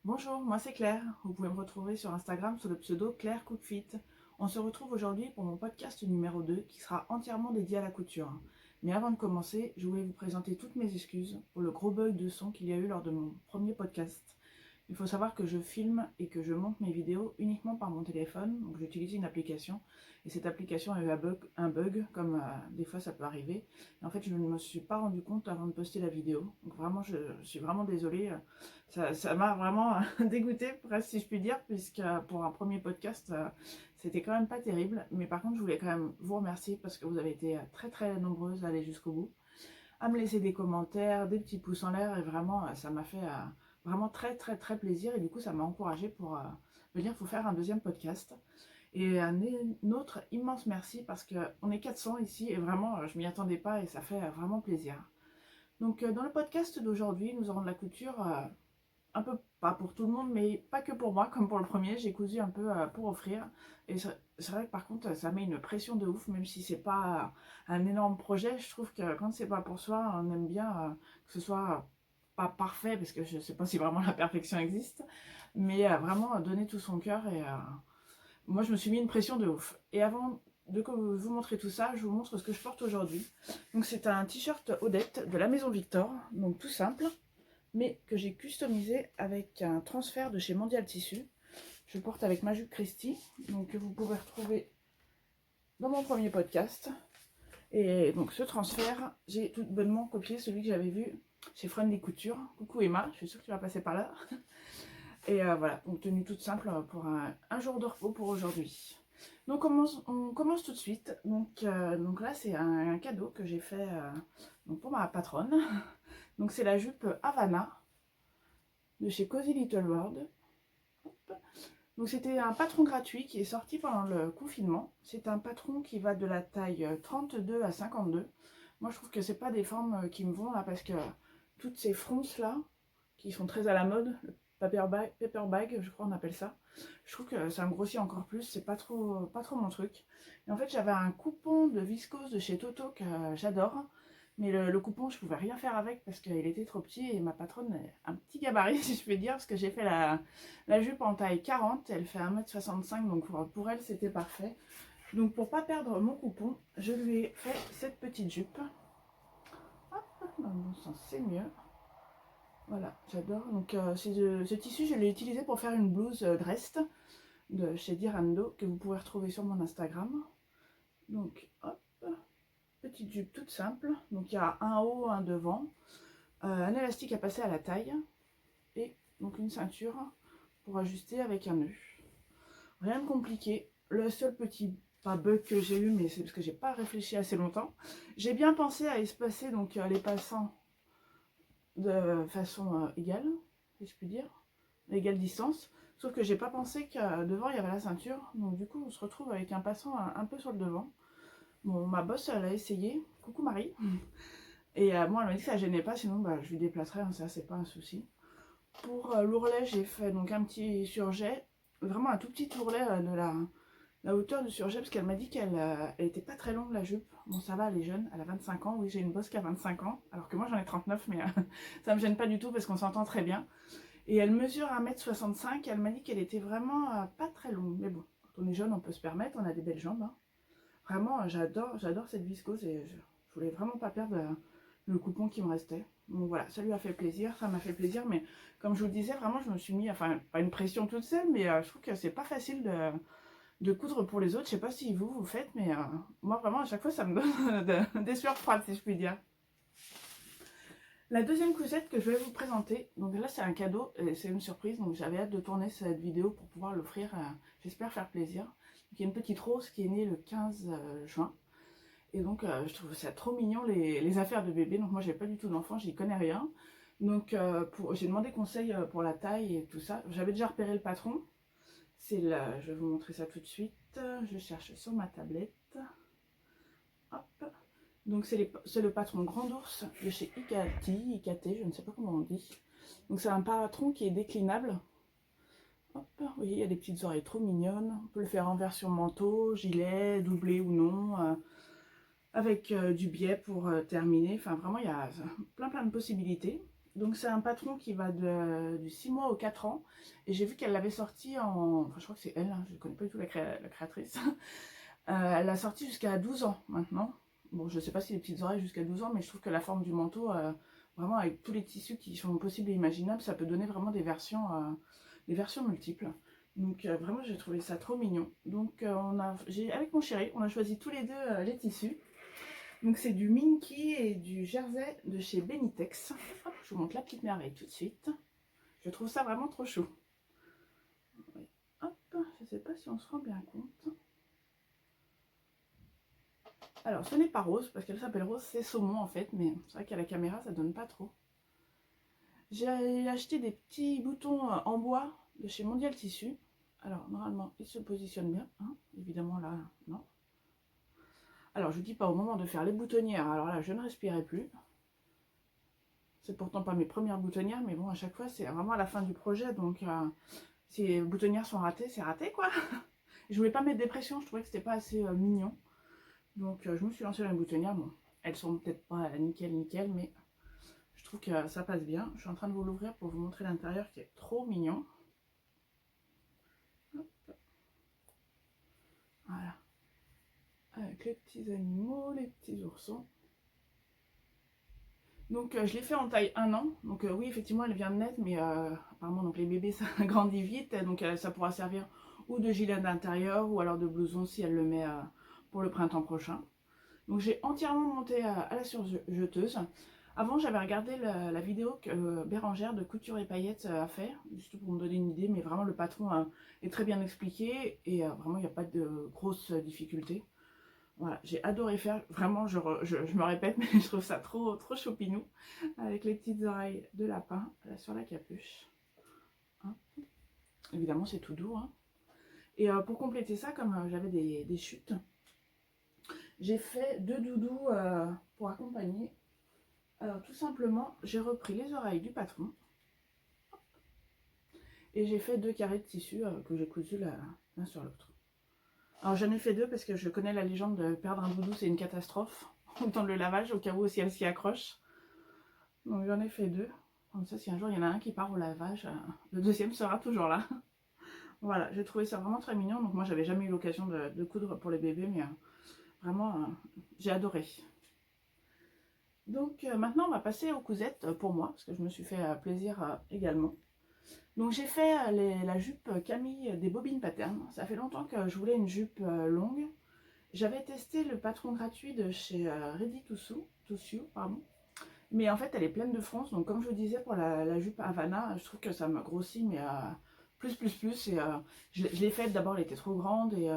Bonjour, moi c'est Claire. Vous pouvez me retrouver sur Instagram sous le pseudo Claire Cookfit. On se retrouve aujourd'hui pour mon podcast numéro 2 qui sera entièrement dédié à la couture. Mais avant de commencer, je voulais vous présenter toutes mes excuses pour le gros bug de son qu'il y a eu lors de mon premier podcast. Il faut savoir que je filme et que je monte mes vidéos uniquement par mon téléphone, donc j'utilise une application, et cette application a eu un bug comme des fois ça peut arriver. Et en fait, je ne me suis pas rendu compte avant de poster la vidéo, donc vraiment, je suis vraiment désolée. Ça m'a vraiment dégoûtée, presque si je puis dire, puisque pour un premier podcast, c'était quand même pas terrible. Mais par contre, je voulais quand même vous remercier parce que vous avez été très très nombreuses à aller jusqu'au bout, à me laisser des commentaires, des petits pouces en l'air, et vraiment, ça m'a fait vraiment très très très plaisir. Et du coup, ça m'a encouragée pour me dire qu'il faut faire un deuxième podcast. Et un autre immense merci parce qu'on est 400 ici et vraiment, je m'y attendais pas et ça fait vraiment plaisir. Donc, dans le podcast d'aujourd'hui, nous aurons de la couture un peu, pas pour tout le monde, mais pas que pour moi, comme pour le premier, j'ai cousu un peu pour offrir. Et c'est vrai que par contre, ça met une pression de ouf, même si c'est pas un énorme projet. Je trouve que quand c'est pas pour soi, on aime bien que ce soit pas parfait, parce que je sais pas si vraiment la perfection existe, mais vraiment donner tout son cœur. Et moi, je me suis mis une pression de ouf. Et avant de vous montrer tout ça, je vous montre ce que je porte aujourd'hui. Donc c'est un t-shirt Odette de la maison Victor, donc tout simple, mais que j'ai customisé avec un transfert de chez Mondial Tissu. Je le porte avec ma jupe Christie, donc que vous pouvez retrouver dans mon premier podcast. Et donc ce transfert, j'ai tout bonnement copié celui que j'avais vu chez Friendly Couture. Coucou Emma, je suis sûre que tu vas passer par là. Et voilà, donc tenue toute simple pour un jour de repos pour aujourd'hui. Donc on commence tout de suite. Donc là c'est un cadeau que j'ai fait donc pour ma patronne. Donc c'est la jupe Havana de chez Cozy Little World. Hop. Donc c'était un patron gratuit qui est sorti pendant le confinement. C'est un patron qui va de la taille 32 à 52. Moi je trouve que c'est pas des formes qui me vont là parce que toutes ces fronces là, qui sont très à la mode, le paper bag, je crois on appelle ça, je trouve que ça me grossit encore plus, c'est pas trop mon truc. Et en fait j'avais un coupon de viscose de chez Toto que j'adore. Mais le coupon, je pouvais rien faire avec parce qu'il était trop petit et ma patronne a un petit gabarit, si je peux dire, parce que j'ai fait la jupe en taille 40, elle fait 1m65, donc pour elle, c'était parfait. Donc pour pas perdre mon coupon, je lui ai fait cette petite jupe. Hop, dans le bon sens, c'est mieux. Voilà, j'adore. Donc ce tissu, je l'ai utilisé pour faire une blouse Drest de chez Dirando, que vous pouvez retrouver sur mon Instagram. Donc, hop, petite jupe toute simple. Donc il y a un haut, un devant. Un élastique à passer à la taille et donc une ceinture pour ajuster avec un nœud. Rien de compliqué. Le seul petit pas bug que j'ai eu, mais c'est parce que j'ai pas réfléchi assez longtemps. J'ai bien pensé à espacer donc les passants de façon égale, si je puis dire, égale distance. Sauf que j'ai pas pensé que devant il y avait la ceinture, donc du coup on se retrouve avec un passant un peu sur le devant. Bon, ma boss elle a essayé. Coucou Marie. Et moi elle m'a dit que ça gênait pas, sinon bah, je lui déplacerai, hein, ça c'est pas un souci. Pour l'ourlet, j'ai fait donc un petit surjet, vraiment un tout petit ourlet de la hauteur du surjet, parce qu'elle m'a dit qu'elle était pas très longue la jupe. Bon, ça va, elle est jeune, elle a 25 ans. Oui, j'ai une boss qui a 25 ans, alors que moi j'en ai 39, mais ça me gêne pas du tout parce qu'on s'entend très bien. Et elle mesure 1m65, elle m'a dit qu'elle était vraiment pas très longue. Mais bon, quand on est jeune, on peut se permettre, on a des belles jambes. Hein. Vraiment, j'adore cette viscose et je voulais vraiment pas perdre le coupon qui me restait. Donc voilà, ça lui a fait plaisir, ça m'a fait plaisir, mais comme je vous le disais, vraiment, je me suis mis, enfin, pas une pression toute seule, mais je trouve que c'est pas facile de coudre pour les autres. Je sais pas si vous faites, mais moi, vraiment, à chaque fois, ça me donne des sueurs froides, si je puis dire. La deuxième cousette que je vais vous présenter, donc là, c'est un cadeau, et c'est une surprise, donc j'avais hâte de tourner cette vidéo pour pouvoir l'offrir, j'espère faire plaisir. Donc, il y a une petite rose qui est née le 15 juin. Et donc, je trouve ça trop mignon, les affaires de bébé. Donc, moi, j'ai pas du tout d'enfant, j'y connais rien. Donc, j'ai demandé conseil pour la taille et tout ça. J'avais déjà repéré le patron. C'est là, je vais vous montrer ça tout de suite. Je cherche sur ma tablette. Hop. Donc, c'est le patron Grand Ours de chez IKT, je ne sais pas comment on dit. Donc, c'est un patron qui est déclinable. Hop, vous voyez, il y a des petites oreilles trop mignonnes. On peut le faire en version manteau, gilet, doublé ou non. Avec du biais pour terminer. Enfin, vraiment, il y a plein de possibilités. Donc c'est un patron qui va du 6 mois au 4 ans. Et j'ai vu qu'elle l'avait sorti en... Enfin je crois que c'est elle, hein, je ne connais pas du tout la créatrice. Elle l'a sorti jusqu'à 12 ans maintenant. Bon, je ne sais pas si les petites oreilles jusqu'à 12 ans, mais je trouve que la forme du manteau, vraiment avec tous les tissus qui sont possibles et imaginables, ça peut donner vraiment des versions multiples. Donc vraiment, j'ai trouvé ça trop mignon. Donc avec mon chéri, on a choisi tous les deux les tissus. Donc c'est du Minky et du Jersey de chez Benitex. Hop, je vous montre la petite merveille tout de suite. Je trouve ça vraiment trop chaud. Hop, je ne sais pas si on se rend bien compte. Alors, ce n'est pas rose, parce qu'elle s'appelle rose, c'est saumon en fait, mais c'est vrai qu'à la caméra, ça donne pas trop. J'ai acheté des petits boutons en bois de chez Mondial Tissu. Alors, normalement, ils se positionnent bien, hein. Évidemment, là, non. Alors, je vous dis pas au moment de faire les boutonnières, alors là, je ne respirais plus. C'est pourtant pas mes premières boutonnières, mais bon, à chaque fois, c'est vraiment à la fin du projet, donc si les boutonnières sont ratées, c'est raté, quoi. Je voulais pas mettre des pressions, je trouvais que c'était pas assez mignon. Donc je me suis lancée dans les boutonnières. Bon, elles sont peut-être pas nickel, mais je trouve que ça passe bien. Je suis en train de vous l'ouvrir pour vous montrer l'intérieur qui est trop mignon. Hop. Voilà. Avec les petits animaux, les petits oursons. Donc je l'ai fait en taille 1 an. Donc oui, effectivement, elle vient de naître, mais apparemment, donc les bébés, ça grandit vite. Donc ça pourra servir ou de gilet d'intérieur ou alors de blouson si elle le met pour le printemps prochain. Donc j'ai entièrement monté à la surjeteuse. Avant j'avais regardé la vidéo que Bérangère de Couture et Paillettes a fait, juste pour me donner une idée, mais vraiment le patron est très bien expliqué et vraiment il n'y a pas de grosses difficultés. Voilà, j'ai adoré faire, vraiment je me répète, mais je trouve ça trop choupinou, avec les petites oreilles de lapin là, sur la capuche. Hein. Évidemment c'est tout doux. Hein. Et pour compléter ça, comme j'avais des chutes, j'ai fait 2 doudous pour accompagner. Alors tout simplement, j'ai repris les oreilles du patron et j'ai fait 2 carrés de tissu que j'ai cousus l'un sur l'autre. Alors j'en ai fait 2 parce que je connais la légende de perdre un doudou, c'est une catastrophe. Autant le lavage, au cas où si elle s'y accroche. Donc j'en ai fait 2. Comme ça, si un jour il y en a un qui part au lavage, le deuxième sera toujours là. Voilà, j'ai trouvé ça vraiment très mignon. Donc moi, j'avais jamais eu l'occasion de coudre pour les bébés, mais vraiment, j'ai adoré. Donc maintenant, on va passer aux cousettes pour moi, parce que je me suis fait plaisir également. Donc j'ai fait la jupe Camille des Bobines Pattern. Ça fait longtemps que je voulais une jupe longue. J'avais testé le patron gratuit de chez Ready to Sew, pardon. Mais en fait, elle est pleine de fronces. Donc comme je vous disais pour la jupe Havana, je trouve que ça me grossit, mais plus. Et je l'ai faite, d'abord, elle était trop grande. Et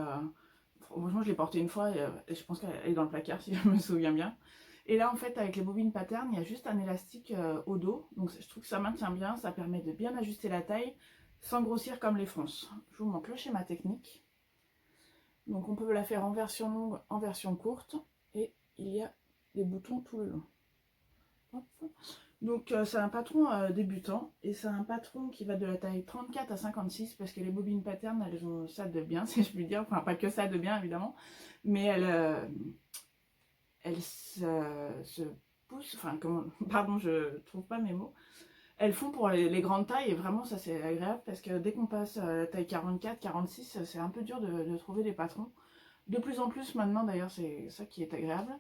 franchement, je l'ai portée une fois et je pense qu'elle est dans le placard, si je me souviens bien. Et là, en fait, avec les bobines Pattern, il y a juste un élastique au dos. Donc, je trouve que ça maintient bien. Ça permet de bien ajuster la taille sans grossir comme les fronces. Je vous montre le schéma technique. Donc, on peut la faire en version longue, en version courte. Et il y a des boutons tout le long. Hop. Donc, c'est un patron débutant. Et c'est un patron qui va de la taille 34 à 56. Parce que les bobines Pattern, elles ont ça de bien, si je puis dire. Enfin, pas que ça de bien, évidemment. Mais elles se poussent, enfin, comment, pardon, je trouve pas mes mots. Elles font pour les grandes tailles et vraiment ça c'est agréable parce que dès qu'on passe à la taille 44, 46, c'est un peu dur de trouver des patrons. De plus en plus maintenant d'ailleurs, c'est ça qui est agréable.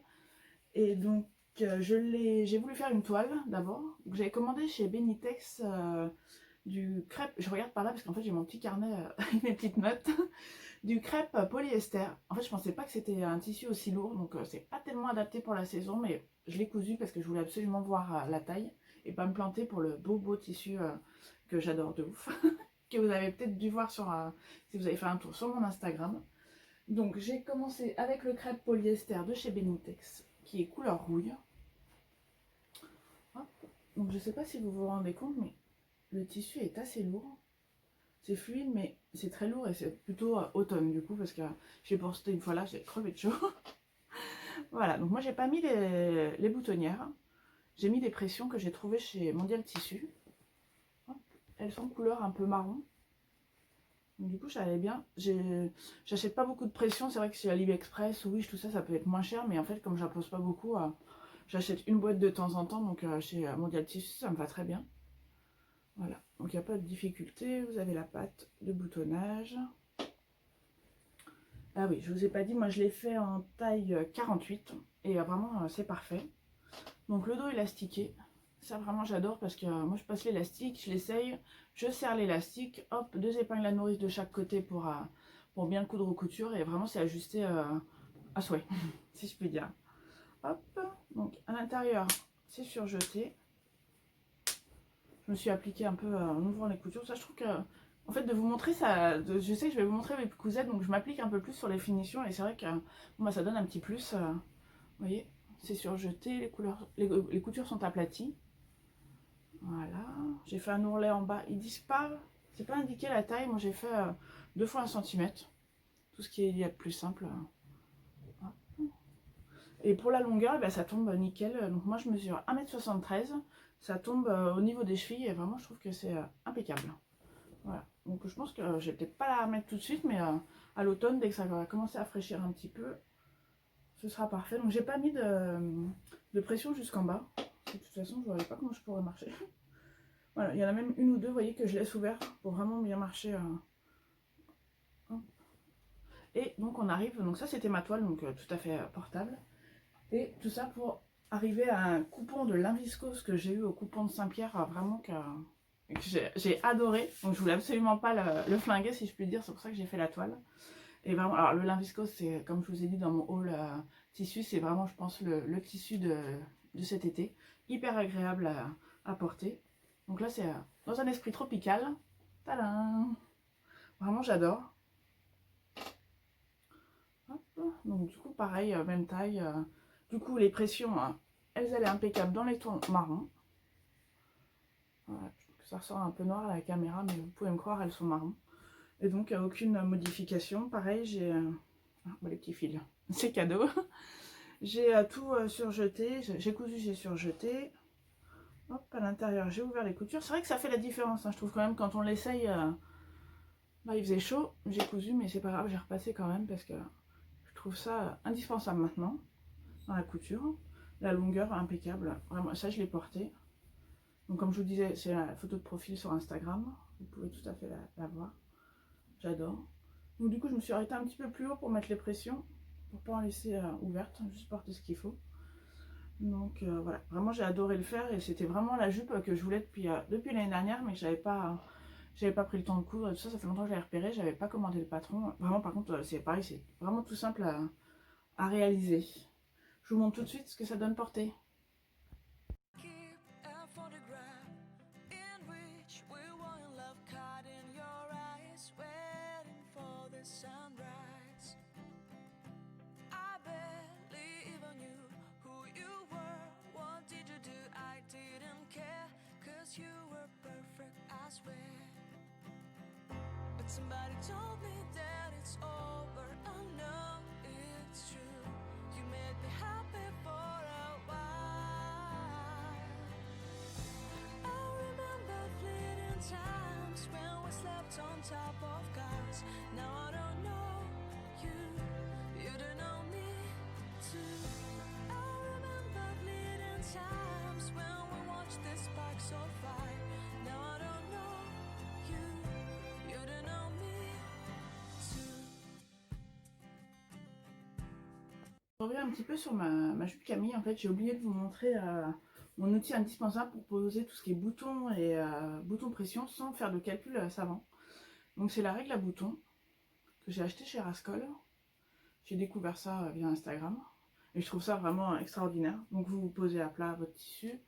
Et donc j'ai voulu faire une toile d'abord. J'avais commandé chez Benitex du crêpe, je regarde par là parce qu'en fait j'ai mon petit carnet avec mes petites notes. Du crêpe polyester. En fait, je pensais pas que c'était un tissu aussi lourd, donc c'est pas tellement adapté pour la saison, mais je l'ai cousu parce que je voulais absolument voir la taille et pas me planter pour le beau tissu que j'adore de ouf, que vous avez peut-être dû voir sur si vous avez fait un tour sur mon Instagram. Donc j'ai commencé avec le crêpe polyester de chez Benitex, qui est couleur rouille. Hop. Donc je sais pas si vous vous rendez compte, mais le tissu est assez lourd. C'est fluide, mais c'est très lourd et c'est plutôt automne du coup, parce que j'ai porté une fois là, j'ai crevé de chaud. Voilà, donc moi j'ai pas mis les boutonnières. J'ai mis des pressions que j'ai trouvées chez Mondial Tissu. Hop. Elles sont couleur un peu marron. Donc, du coup, ça allait bien. J'achète pas beaucoup de pression. C'est vrai que chez AliExpress ou Wish, tout ça, ça peut être moins cher. Mais en fait, comme j'impose pas beaucoup, J'achète une boîte de temps en temps, donc chez Mondial Tissu, ça me va très bien. Voilà, donc il n'y a pas de difficulté. Vous avez la patte de boutonnage. Ah oui, je vous ai pas dit, moi je l'ai fait en taille 48 et vraiment c'est parfait. Donc le dos élastiqué, ça vraiment j'adore parce que moi je passe l'élastique, je l'essaye, je serre l'élastique, hop, 2 épingles à nourrice de chaque côté pour bien coudre aux coutures et vraiment c'est ajusté à souhait, si je puis dire. Hop, donc à l'intérieur c'est surjeté. Je me suis appliquée un peu en ouvrant les coutures, ça je trouve que... En fait, de vous montrer ça, je sais que je vais vous montrer mes cousettes, donc je m'applique un peu plus sur les finitions et c'est vrai que bon, bah, ça donne un petit plus. Vous voyez, c'est surjeté, les coutures sont aplaties. Voilà, j'ai fait un ourlet en bas. Ils disent pas, c'est pas indiqué la taille. Moi j'ai fait 2 fois 1 centimètre. Tout ce qui est il y a de plus simple. Et pour la longueur, eh ben, ça tombe nickel. Donc moi je mesure 1,73 m. Ça tombe au niveau des chevilles et vraiment je trouve que c'est impeccable. Voilà, donc je pense que je vais peut-être pas la mettre tout de suite, mais à l'automne, dès que ça va commencer à fraîchir un petit peu, ce sera parfait. Donc j'ai pas mis de pression jusqu'en bas. De toute façon, je ne voyais pas comment je pourrais marcher. Voilà, il y en a même une ou deux, vous voyez, que je laisse ouvert pour vraiment bien marcher. Et donc on arrive, donc ça c'était ma toile, donc tout à fait portable. Et tout ça pour arriver à un coupon de Linviscose que j'ai eu au coupon de Saint-Pierre, vraiment que j'ai adoré. Donc je voulais absolument pas le flinguer, si je puis dire, c'est pour ça que j'ai fait la toile. Et vraiment, alors le lin viscose, c'est comme je vous ai dit dans mon haul tissu, c'est vraiment, je pense, le tissu de cet été. Hyper agréable à porter. Donc là, c'est dans un esprit tropical. Tadam! Vraiment, j'adore. Donc du coup, pareil, même taille. Du coup, les pressions, elles allaient impeccables dans les tons marrons. Voilà, je trouve que ça ressort un peu noir à la caméra, mais vous pouvez me croire, elles sont marrons. Et donc, aucune modification. Pareil, j'ai... Ah, bah, les petits fils, c'est cadeau. J'ai tout surjeté, j'ai cousu, j'ai surjeté. Hop, à l'intérieur, j'ai ouvert les coutures. C'est vrai que ça fait la différence, hein. Je trouve quand même quand on l'essaye... Bah, il faisait chaud, j'ai cousu, mais c'est pas grave, j'ai repassé quand même parce que je trouve ça indispensable maintenant dans la couture. La longueur impeccable, vraiment, ça je l'ai porté. Donc comme je vous disais, c'est la photo de profil sur Instagram. Vous pouvez tout à fait la voir. J'adore. Donc du coup, je me suis arrêtée un petit peu plus haut pour mettre les pressions, pour pas en laisser ouverte, juste porter ce qu'il faut. Donc voilà, vraiment j'ai adoré le faire et c'était vraiment la jupe que je voulais depuis l'année dernière, mais que j'avais pas pris le temps de coudre et tout ça. Ça fait longtemps que je l'avais repéré, j'avais pas commandé le patron. Vraiment, par contre, c'est pareil, c'est vraiment tout simple à réaliser. Je vous montre tout de suite ce que ça donne porter. Somebody told me that it's over. I know it's true. You made me happy for a while. I remember fleeting times when we slept on top of cars. Now I don't know you, you don't know me too. I remember fleeting times when we watched the sparks of fire. Now I don't know you, you don't know. Je reviens un petit peu sur ma jupe Camille. En fait, j'ai oublié de vous montrer mon outil indispensable pour poser tout ce qui est boutons et boutons pression sans faire de calcul savant. Donc c'est la règle à boutons que j'ai acheté chez Rascol. J'ai découvert ça via Instagram et je trouve ça vraiment extraordinaire. Donc vous vous posez à plat votre tissu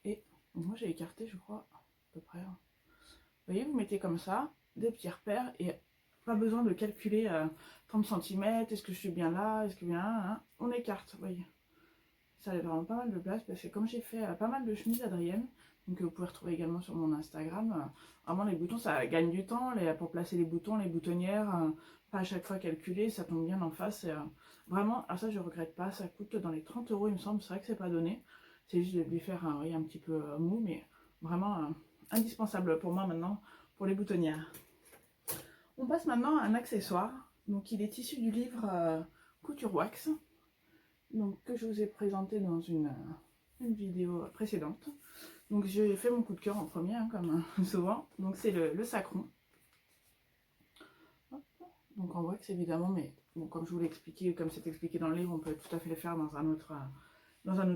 et donc moi j'ai écarté, je crois, à peu près. Vous voyez, vous mettez comme ça des petits repères et pas besoin de calculer 30 cm, est-ce que je suis bien là, est-ce que bien, hein, on écarte, vous voyez. Ça laisse vraiment pas mal de place parce que comme j'ai fait pas mal de chemises Adrienne, donc vous pouvez retrouver également sur mon Instagram, vraiment les boutons ça gagne du temps, pour placer les boutons, les boutonnières, pas à chaque fois calculer, ça tombe bien en face, vraiment, alors ça je regrette pas, ça coûte dans les 30 € il me semble, c'est vrai que c'est pas donné, c'est juste de lui faire un petit peu mou, mais vraiment indispensable pour moi maintenant, pour les boutonnières. On passe maintenant à un accessoire. Donc il est issu du livre Couture Wax. donc, que je vous ai présenté dans une vidéo précédente. Donc j'ai fait mon coup de cœur en premier, hein, comme souvent. Donc c'est le sacron. Donc en wax évidemment, mais bon, comme je vous l'ai expliqué, comme c'est expliqué dans le livre, on peut tout à fait le faire dans un autre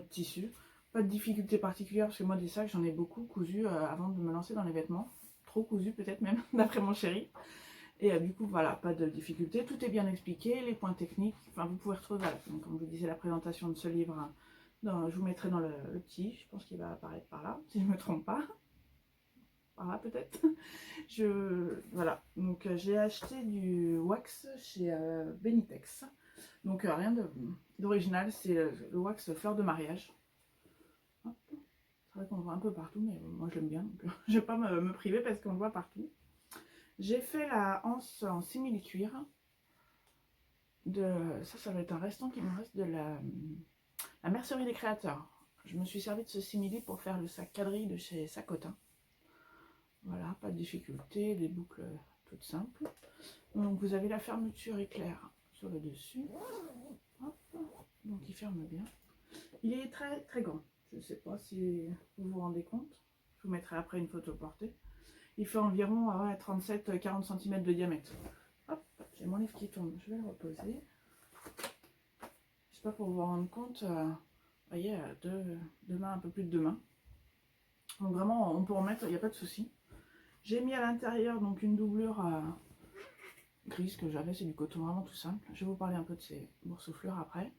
tissu. Pas de difficulté particulière, parce que moi des sacs j'en ai beaucoup cousus avant de me lancer dans les vêtements. Trop cousus peut-être même, d'après mon chéri. Et du coup voilà, pas de difficulté, tout est bien expliqué, les points techniques, enfin vous pouvez retrouver, voilà, donc, comme je vous disais, la présentation de ce livre, je vous mettrai dans le petit, je pense qu'il va apparaître par là, si je ne me trompe pas. Par là peut-être. Voilà, donc j'ai acheté du wax chez Benitex. Donc rien d'original, c'est le wax fleur de mariage. Hop. C'est vrai qu'on le voit un peu partout, mais moi je l'aime bien, donc je vais pas me priver parce qu'on le voit partout. J'ai fait la anse en simili-cuir. Ça va être un restant qui me reste de la mercerie des créateurs. Je me suis servi de ce simili pour faire le sac quadrille de chez Sacotin. Voilà, pas de difficulté, des boucles toutes simples. Donc vous avez la fermeture éclair sur le dessus. Hop. Donc il ferme bien. Il est très très grand. Je ne sais pas si vous vous rendez compte. Je vous mettrai après une photo portée. Il fait environ 37-40 cm de diamètre. Hop, j'ai mon livre qui tombe. Je vais le reposer. Je sais pas pour vous rendre compte. Vous voyez, deux mains, un peu plus de 2 mains. Donc vraiment, on peut en mettre, il n'y a pas de souci. J'ai mis à l'intérieur donc une doublure grise que j'avais, c'est du coton vraiment tout simple. Je vais vous parler un peu de ces boursouflures après.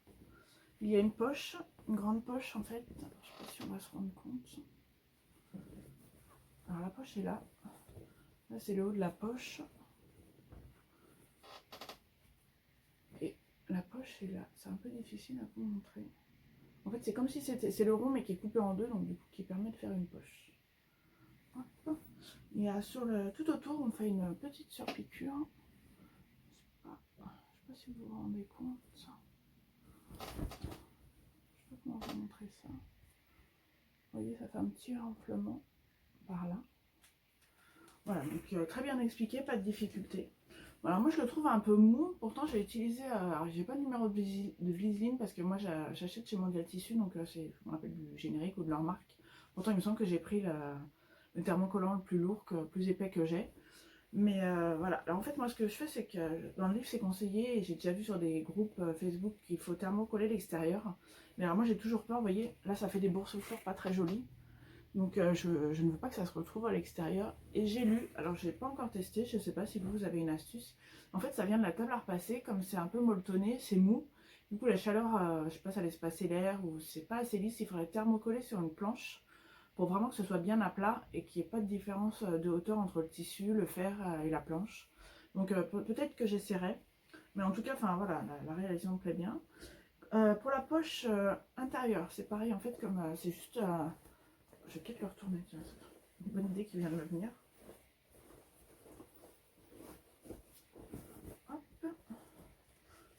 Il y a une poche, une grande poche en fait. Je ne sais pas si on va se rendre compte. Alors la poche est là. Là c'est le haut de la poche. Et la poche est là. C'est un peu difficile à vous montrer. En fait c'est comme si c'est le rond mais qui est coupé en deux, donc du coup qui permet de faire une poche. Hop. Il y a tout autour on fait une petite surpiqûre. Je sais pas si vous vous rendez compte. Je sais pas comment vous montrer ça. Vous voyez, ça fait un petit renflement par là. Voilà, donc très bien expliqué, pas de difficulté. Alors moi je le trouve un peu mou, pourtant j'ai utilisé, alors j'ai pas de numéro de Vliseline parce que moi j'achète chez Mondial Tissu, donc c'est, je me rappelle du générique ou de leur marque. Pourtant il me semble que j'ai pris le thermocollant le plus lourd, plus épais que j'ai. Mais voilà, alors en fait moi ce que je fais c'est que dans le livre c'est conseillé, et j'ai déjà vu sur des groupes Facebook qu'il faut thermocoller l'extérieur. Mais alors moi j'ai toujours peur, vous voyez, là ça fait des boursouflures pas très jolies. Donc je ne veux pas que ça se retrouve à l'extérieur. Et j'ai lu, alors je n'ai pas encore testé, je ne sais pas si vous avez une astuce. En fait ça vient de la table à repasser, comme c'est un peu molletonné, c'est mou. Du coup la chaleur, je ne sais pas, ça laisse passer l'air ou c'est pas assez lisse, il faudrait thermocoller sur une planche pour vraiment que ce soit bien à plat et qu'il n'y ait pas de différence de hauteur entre le tissu, le fer et la planche. Donc peut-être que j'essaierai. Mais en tout cas, enfin voilà, la réalisation me plaît bien. Pour la poche intérieure, c'est pareil en fait, comme c'est juste... je vais peut-être le retourner, tiens, c'est une bonne idée qui vient de me venir. Hop.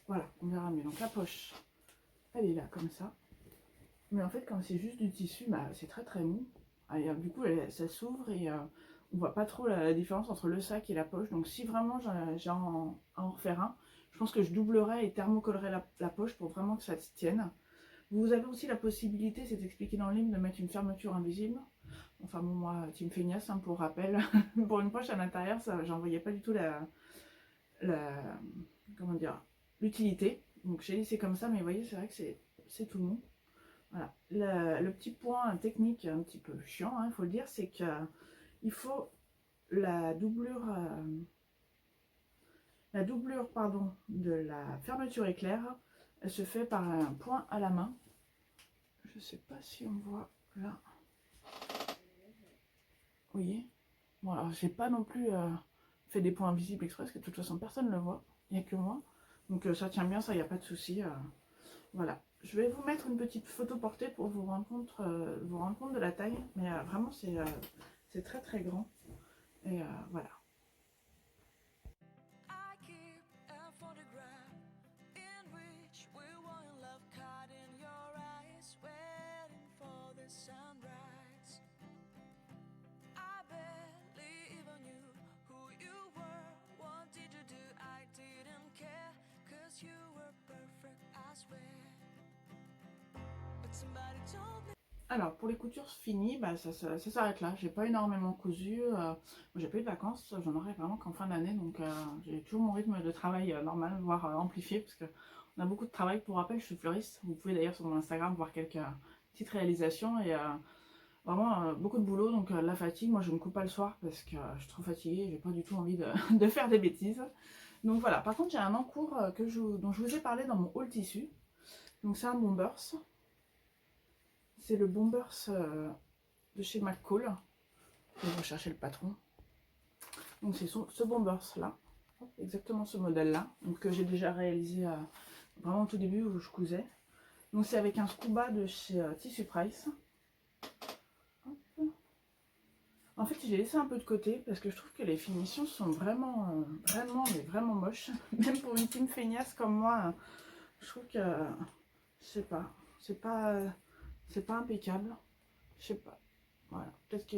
Voilà, on verra mieux. Donc la poche, elle est là comme ça. Mais en fait, quand c'est juste du tissu, bah, c'est très très mou. Et, du coup, ça s'ouvre et on voit pas trop la différence entre le sac et la poche. Donc si vraiment j'ai en refaire un, je pense que je doublerai et thermocollerai la poche pour vraiment que ça se tienne. Vous avez aussi la possibilité, c'est expliqué dans le livre, de mettre une fermeture invisible. Enfin bon, moi, team feignasse, hein, pour rappel, pour une poche à l'intérieur, j'en voyais pas du tout comment dire, l'utilité. Donc j'ai laissé comme ça, mais vous voyez, c'est vrai que c'est tout mou. Voilà. Le petit point technique un petit peu chiant, il faut le dire, c'est qu'il faut la doublure, pardon, de la fermeture éclair. Elle se fait par un point à la main. Je sais pas si on voit là. Vous voyez. Bon, alors j'ai pas non plus fait des points visibles exprès, parce que de toute façon personne ne le voit, il n'y a que moi. Donc ça tient bien, ça, il n'y a pas de souci. Voilà. Je vais vous mettre une petite photo portée pour vous rendre compte de la taille. Mais vraiment, c'est très très grand. Et voilà. I keep a photograph in which we were in love, caught in your eyes, waiting for the sunrise. I barely even knew who you were. What did you do? I didn't care, 'cause you were perfect, I swear. Alors, pour les coutures finies, bah, ça s'arrête là. J'ai pas énormément cousu. J'ai pas eu de vacances. J'en aurai vraiment qu'en fin d'année. Donc, j'ai toujours mon rythme de travail normal, voire amplifié, parce que on a beaucoup de travail. Pour rappel, je suis fleuriste. Vous pouvez d'ailleurs sur mon Instagram voir quelques petites réalisations. Et vraiment beaucoup de boulot. Donc, la fatigue, moi, je me coupe pas le soir parce que je suis trop fatiguée. Et j'ai pas du tout envie de, de faire des bêtises. Donc, voilà. Par contre, j'ai un encours dont je vous ai parlé dans mon haul tissu. Donc, c'est un bombers. C'est le Bombers de chez McCall. Je vais rechercher le patron. Donc c'est ce Bombers là, exactement ce modèle là, donc que j'ai déjà réalisé vraiment au tout début où je cousais. Donc c'est avec un scuba de chez Tissu Price. Hop. En fait j'ai laissé un peu de côté parce que je trouve que les finitions sont vraiment moches. Même pour une team feignasse comme moi, je trouve que je sais pas, c'est pas impeccable. Je sais pas. Voilà, peut-être que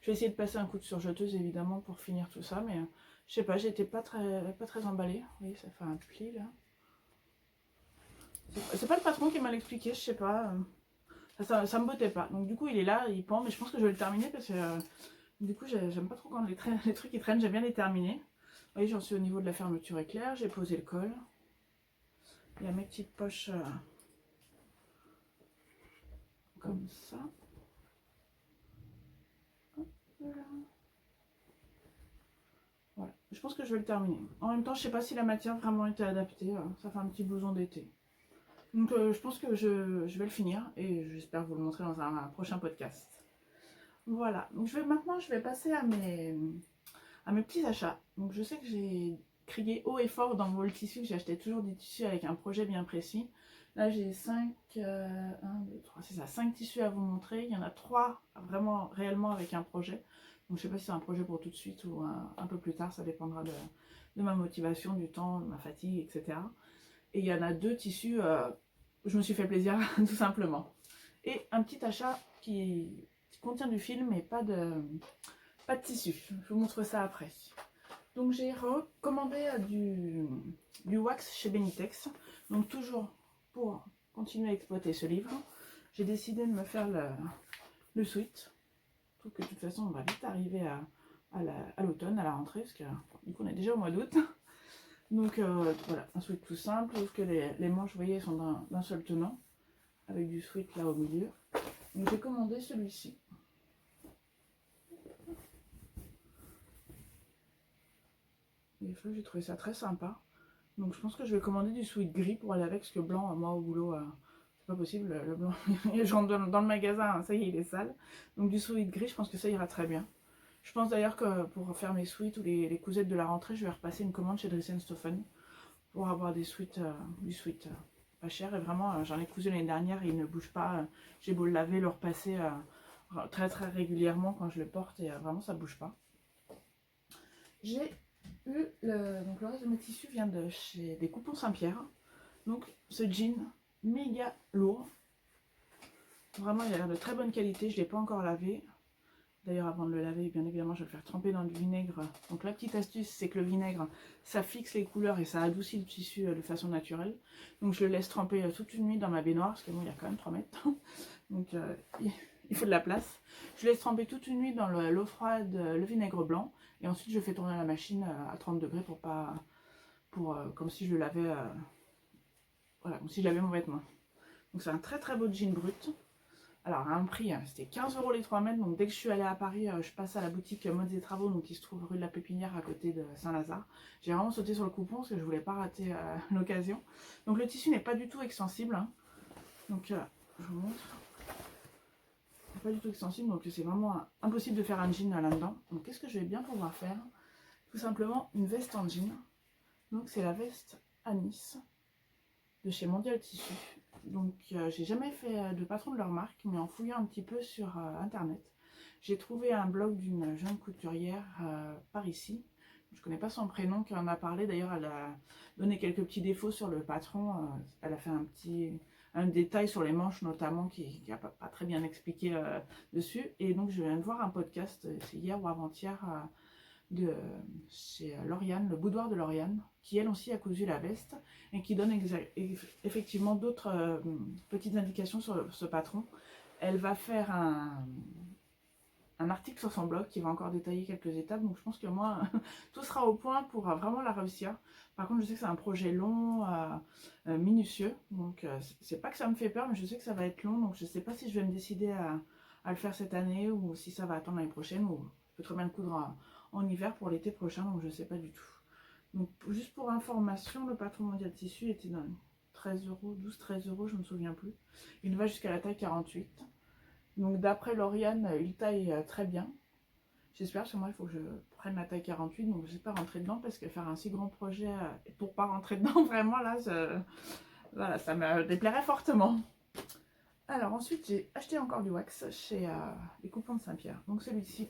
je vais essayer de passer un coup de surjeteuse évidemment pour finir tout ça, mais je sais pas, j'étais pas très emballée. Vous voyez, ça fait un pli là. C'est pas le patron qui m'a expliqué, je sais pas. Ça me bottait pas. Donc du coup il est là, il pend, mais je pense que je vais le terminer parce que du coup j'aime pas trop quand les trucs ils traînent, j'aime bien les terminer. Vous voyez, j'en suis au niveau de la fermeture éclair, j'ai posé le col. Il y a mes petites poches comme ça. Hop là. Voilà, je pense que je vais le terminer. En même temps, je sais pas si la matière vraiment été adaptée. Ça fait un petit blouson d'été. Donc je pense que je vais le finir et j'espère vous le montrer dans un prochain podcast. Voilà, donc maintenant je vais passer à mes petits achats. Donc je sais que j'ai crié haut et fort dans mon tissu, que j'achetais toujours des tissus avec un projet bien précis. Là j'ai 5, 1, 2, 3, c'est ça, 5 tissus à vous montrer. Il y en a 3 vraiment réellement avec un projet. Donc je sais pas si c'est un projet pour tout de suite ou un peu plus tard, ça dépendra de ma motivation, du temps, de ma fatigue, etc. Et il y en a 2 tissus, je me suis fait plaisir tout simplement. Et un petit achat qui contient du fil mais pas de tissu. Je vous montre ça après. Donc j'ai recommandé du wax chez Benitex. Donc toujours pour continuer à exploiter ce livre, j'ai décidé de me faire le sweat. Je trouve que de toute façon on va vite arriver à l'automne, à la rentrée, parce que du coup on est déjà au mois d'août. Donc voilà, un sweat tout simple, sauf que les manches, vous voyez, sont d'un seul tenant, avec du sweat là au milieu. Donc j'ai commandé celui-ci. J'ai trouvé ça très sympa. Donc je pense que je vais commander du sweat gris pour aller avec, parce que blanc, moi au boulot, c'est pas possible, le blanc. Je rentre dans le magasin, ça y est, il est sale. Donc du sweat gris, je pense que ça ira très bien. Je pense d'ailleurs que pour faire mes sweats ou les cousettes de la rentrée, je vais repasser une commande chez Dress & Stoffen pour avoir des sweats, du sweat pas cher. Et vraiment, j'en ai cousu l'année dernière et il ne bouge pas. J'ai beau le laver, le repasser très régulièrement quand je le porte et vraiment ça bouge pas. J'ai eu donc le reste de mes tissus vient de chez des Coupons Saint-Pierre. Donc ce jean méga lourd. Vraiment, il a l'air de très bonne qualité. Je ne l'ai pas encore lavé. D'ailleurs, avant de le laver, bien évidemment, je vais le faire tremper dans du vinaigre. Donc la petite astuce, c'est que le vinaigre, ça fixe les couleurs et ça adoucit le tissu de façon naturelle. Donc je le laisse tremper toute une nuit dans ma baignoire, parce que bon, il y a quand même 3 mètres. Donc il faut de la place. Je laisse tremper toute une nuit dans l'eau froide, le vinaigre blanc. Et ensuite, je fais tourner la machine à 30 degrés comme si je lavais, voilà, comme si je lavais mon vêtement. Donc c'est un très beau jean brut. Alors à un prix, c'était 15 € les 3 mètres. Donc dès que je suis allée à Paris, je passe à la boutique Modes et Travaux, donc qui se trouve rue de la Pépinière à côté de Saint-Lazare. J'ai vraiment sauté sur le coupon parce que je voulais pas rater l'occasion. Donc le tissu n'est pas du tout extensible. Hein. Donc je vous montre. Pas du tout extensible, donc c'est vraiment impossible de faire un jean là-dedans. Donc qu'est-ce que je vais bien pouvoir faire? Tout simplement une veste en jean. Donc c'est la veste Anis de chez Mondial Tissu. Donc j'ai jamais fait de patron de leur marque, mais en fouillant un petit peu sur internet, j'ai trouvé un blog d'une jeune couturière par ici. Je connais pas son prénom, qui en a parlé. D'ailleurs, elle a donné quelques petits défauts sur le patron. Elle a fait un détail sur les manches notamment qui n'a pas très bien expliqué dessus. Et donc je viens de voir un podcast, c'est hier ou avant-hier, chez Lauriane, le boudoir de Lauriane, qui elle aussi a cousu la veste et qui donne effectivement d'autres petites indications sur ce patron. elle va faire un article sur son blog qui va encore détailler quelques étapes. Donc je pense que moi, tout sera au point pour vraiment la réussir. Par contre, je sais que c'est un projet long, minutieux. Donc c'est pas que ça me fait peur, mais je sais que ça va être long. Donc je sais pas si je vais me décider à le faire cette année ou si ça va attendre l'année prochaine. Ou je peux très bien le coudre en hiver pour l'été prochain. Donc je sais pas du tout. Donc juste pour information, le patron mondial tissu était dans 13 euros, 12-13 euros, je me souviens plus. Il va jusqu'à la taille 48. Donc d'après Lauriane, il taille très bien. J'espère, parce que moi il faut que je prenne la taille 48, donc je ne vais pas rentrer dedans parce que faire un si grand projet pour pas rentrer dedans, vraiment là, voilà, ça me déplairait fortement. Alors ensuite j'ai acheté encore du wax chez les coupons de Saint-Pierre. Donc celui-ci,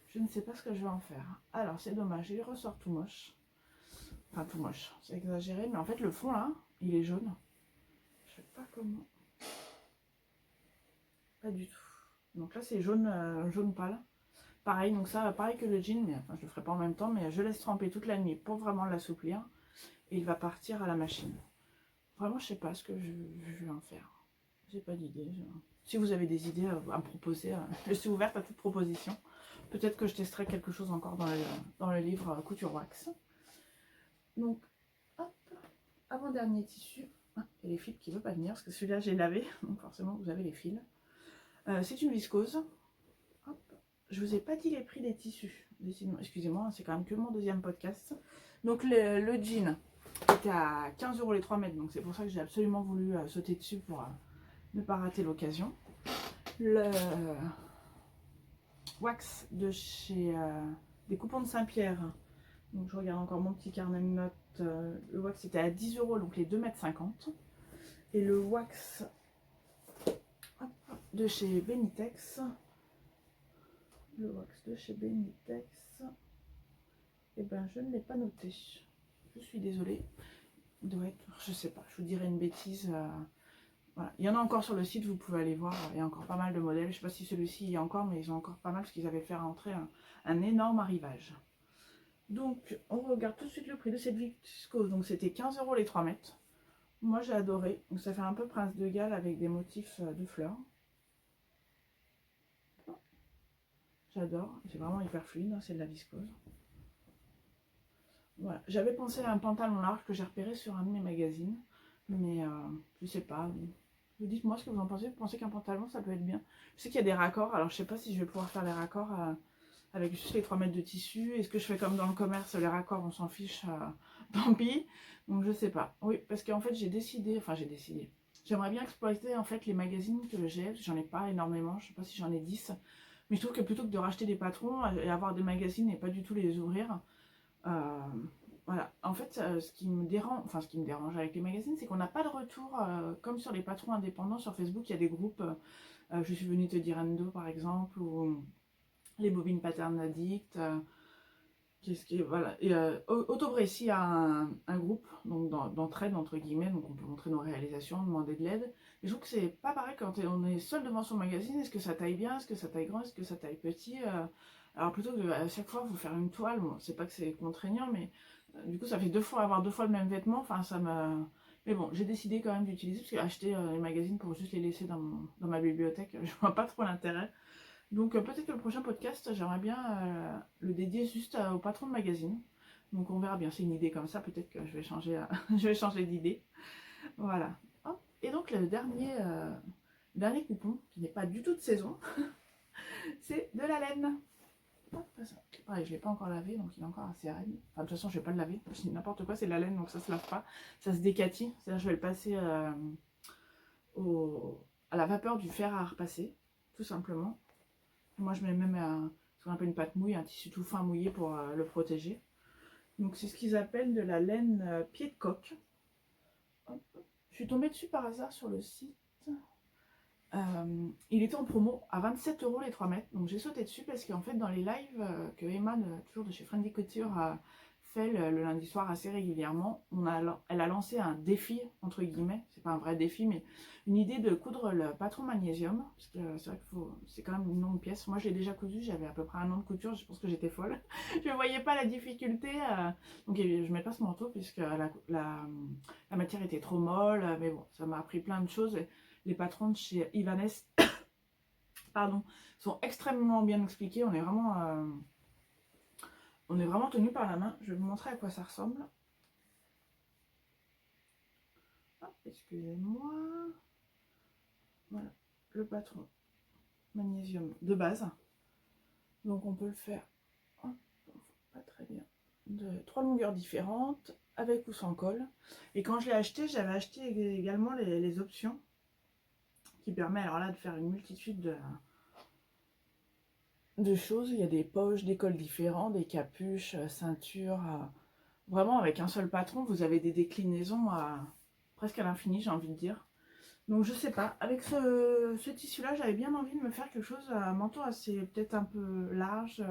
je ne sais pas ce que je vais en faire. Alors c'est dommage, il ressort tout moche. Enfin tout moche, c'est exagéré, mais en fait le fond là, il est jaune. Je sais pas comment. Pas du tout. Donc là c'est jaune, jaune pâle. Pareil, donc ça, pareil que le jean, mais enfin, je le ferai pas en même temps, mais je laisse tremper toute la nuit pour vraiment l'assouplir. Et il va partir à la machine. Vraiment, je sais pas ce que je vais en faire. J'ai pas d'idée. Si vous avez des idées à me proposer, je suis ouverte à toute proposition. Peut-être que je testerai quelque chose encore dans le livre Couture Wax. Donc, hop, avant-dernier tissu. Ah, et les fils qui ne veulent pas venir, parce que celui-là j'ai lavé, donc forcément vous avez les fils. C'est une viscose. Hop. Je vous ai pas dit les prix des tissus. Excusez-moi, c'est quand même que mon deuxième podcast. Donc le jean était à 15 euros les 3 mètres, donc c'est pour ça que j'ai absolument voulu sauter dessus pour ne pas rater l'occasion. Le wax de chez des coupons de Saint-Pierre. Donc je regarde encore mon petit carnet de notes. Le wax était à 10 euros, donc les 2,50 m. Et le wax de chez Benitex. Le wax de chez Benitex. Eh ben, je ne l'ai pas noté. Je suis désolée. Il doit être, je sais pas, je vous dirais une bêtise. Voilà. Il y en a encore sur le site, vous pouvez aller voir. Il y a encore pas mal de modèles. Je sais pas si celui-ci y a encore, mais ils ont encore pas mal parce qu'ils avaient fait rentrer un énorme arrivage. Donc, on regarde tout de suite le prix de cette viscose. Donc, c'était 15 euros les 3 mètres. Moi, j'ai adoré. Donc, ça fait un peu Prince de Galles avec des motifs de fleurs. J'adore. C'est vraiment hyper fluide. Hein, c'est de la viscose. Voilà. J'avais pensé à un pantalon large que j'ai repéré sur un de mes magazines. Mais je sais pas. Dites-moi ce que vous en pensez. Vous pensez qu'un pantalon, ça peut être bien? Je sais qu'il y a des raccords. Alors, je sais pas si je vais pouvoir faire les raccords avec juste les 3 mètres de tissu. Est-ce que je fais comme dans le commerce, les raccords, on s'en fiche, tant pis. Donc je sais pas. Oui, parce qu'en fait j'ai décidé. J'aimerais bien exploiter en fait les magazines que j'ai. J'en ai pas énormément, je sais pas si j'en ai 10. Mais je trouve que plutôt que de racheter des patrons et avoir des magazines et pas du tout les ouvrir. Voilà. En fait, ce qui me dérange avec les magazines, c'est qu'on n'a pas de retour, comme sur les patrons indépendants sur Facebook, il y a des groupes, je suis venue te dire Endo par exemple, ou les bobines pattern addict, voilà. Et Autobrécy a un groupe donc d'entraide entre guillemets, donc on peut montrer nos réalisations, demander de l'aide. Et je trouve que c'est pas pareil quand on est seul devant son magazine. Est-ce que ça taille bien, est-ce que ça taille grand, est-ce que ça taille petit, alors plutôt que à chaque fois vous faire une toile, bon, c'est pas que c'est contraignant, mais du coup ça fait avoir 2 fois le même vêtement, enfin ça me... Mais bon, j'ai décidé quand même d'utiliser, parce qu'acheter les magazines pour juste les laisser dans ma bibliothèque, je vois pas trop l'intérêt. Donc peut-être que le prochain podcast, j'aimerais bien le dédier juste au patron de magazine. Donc on verra bien, c'est une idée comme ça, peut-être que je vais changer, je vais changer d'idée. Voilà. Hop. Et donc le dernier coupon, qui n'est pas du tout de saison, c'est de la laine. Hop, ça. Pareil, je ne l'ai pas encore lavé, donc il est encore assez raide. Enfin, de toute façon, je ne vais pas le laver. Je dis n'importe quoi, c'est de la laine, donc ça ne se lave pas. Ça se décatit. C'est-à-dire je vais le passer à la vapeur du fer à repasser, tout simplement. Moi, je mets même ce qu'on appelle une pâte mouille, un tissu tout fin mouillé pour le protéger. Donc, c'est ce qu'ils appellent de la laine pied de coq. Hop. Je suis tombée dessus par hasard sur le site. Il était en promo à 27 euros les 3 mètres. Donc, j'ai sauté dessus parce qu'en fait, dans les lives que Emma, toujours de chez Friendly Couture, fait le lundi soir assez régulièrement, elle a lancé un défi, entre guillemets, c'est pas un vrai défi, mais une idée de coudre le patron magnésium, parce que c'est vrai que c'est quand même une longue pièce. Moi je l'ai déjà cousu, j'avais à peu près 1 an de couture, je pense que j'étais folle, je ne voyais pas la difficulté, donc je ne mets pas ce manteau puisque la matière était trop molle, mais bon, ça m'a appris plein de choses. Les patrons de chez Ibanez pardon, sont extrêmement bien expliqués. On est vraiment tenu par la main. Je vais vous montrer à quoi ça ressemble. Ah, excusez-moi. Voilà, le patron magnésium de base. Donc on peut le faire, oh, pas très bien, de 3 longueurs différentes, avec ou sans colle. Et quand je l'ai acheté, j'avais acheté également les options qui permet alors là de faire une multitude de choses. Il y a des poches, des cols différents, des capuches, ceintures. Vraiment avec un seul patron, vous avez des déclinaisons presque à l'infini, j'ai envie de dire. Donc je sais pas, avec ce tissu-là, j'avais bien envie de me faire quelque chose, un manteau assez peut-être un peu large,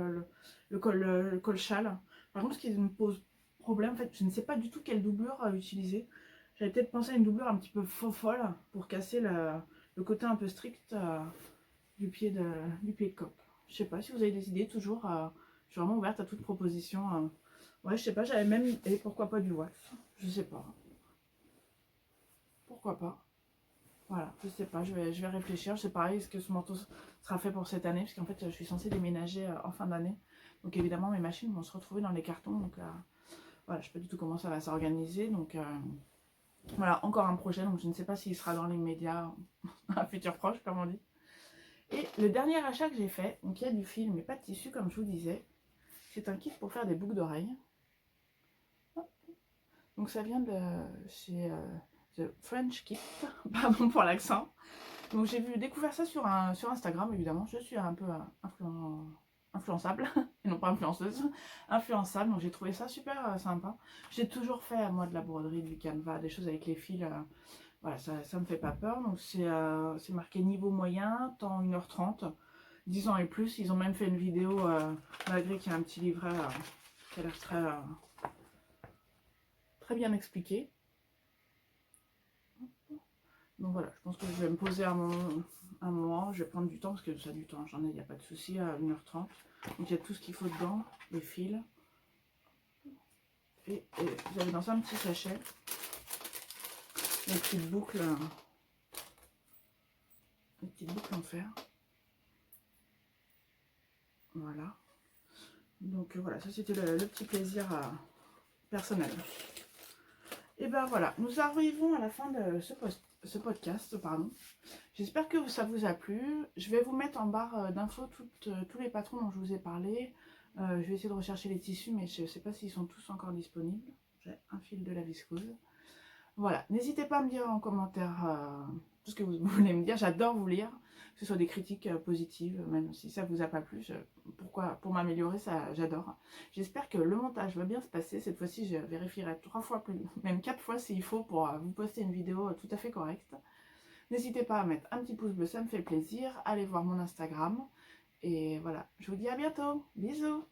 le col châle. Par contre, ce qui me pose problème, en fait, je ne sais pas du tout quelle doublure utiliser. J'avais peut-être pensé à une doublure un petit peu faux folle pour casser le côté un peu strict du pied de coq. Je sais pas si vous avez des idées, toujours. Je suis vraiment ouverte à toute proposition. Ouais, je sais pas, j'avais même. Et pourquoi pas du wax? Je sais pas. Pourquoi pas? Voilà, je sais pas, je vais réfléchir. C'est pareil, est-ce que ce manteau sera fait pour cette année? Parce qu'en fait, je suis censée déménager en fin d'année. Donc évidemment, mes machines vont se retrouver dans les cartons. Donc voilà, je sais pas du tout comment ça va s'organiser. Donc voilà, encore un projet. Donc je ne sais pas s'il sera dans les médias, un futur proche, comme on dit. Et le dernier achat que j'ai fait, donc il y a du fil, mais pas de tissu, comme je vous disais. C'est un kit pour faire des boucles d'oreilles. Donc ça vient de chez The French Kit, pardon pour l'accent. Donc j'ai découvert ça sur Instagram, évidemment. Je suis un peu influençable, et non pas influenceuse, influençable. Donc j'ai trouvé ça super sympa. J'ai toujours fait, moi, de la broderie, du canevas, des choses avec les fils. Voilà, ça me fait pas peur. Donc c'est marqué niveau moyen, temps 1h30, 10 ans et plus. Ils ont même fait une vidéo, malgré qu'il y a un petit livret qui a l'air très bien expliqué. Donc voilà, je pense que je vais me poser un moment, je vais prendre du temps parce que ça a du temps, j'en ai, il n'y a pas de souci, à 1h30. Donc il y a tout ce qu'il faut dedans, les fils. Et vous avez dans un petit sachet les petites boucles en fer. Voilà. Donc voilà, ça c'était le petit plaisir personnel. Et ben voilà, nous arrivons à la fin de ce podcast, pardon. J'espère que ça vous a plu. Je vais vous mettre en barre d'infos tous les patrons dont je vous ai parlé. Je vais essayer de rechercher les tissus, mais je ne sais pas s'ils sont tous encore disponibles. J'ai un fil de la viscose. Voilà, n'hésitez pas à me dire en commentaire tout ce que vous voulez me dire. J'adore vous lire, que ce soit des critiques positives, même si ça vous a pas plu. Pour m'améliorer, ça j'adore. J'espère que le montage va bien se passer. Cette fois-ci, je vérifierai 3 fois plus, même 4 fois s'il faut, pour vous poster une vidéo tout à fait correcte. N'hésitez pas à mettre un petit pouce bleu, ça me fait plaisir. Allez voir mon Instagram. Et voilà, je vous dis à bientôt. Bisous.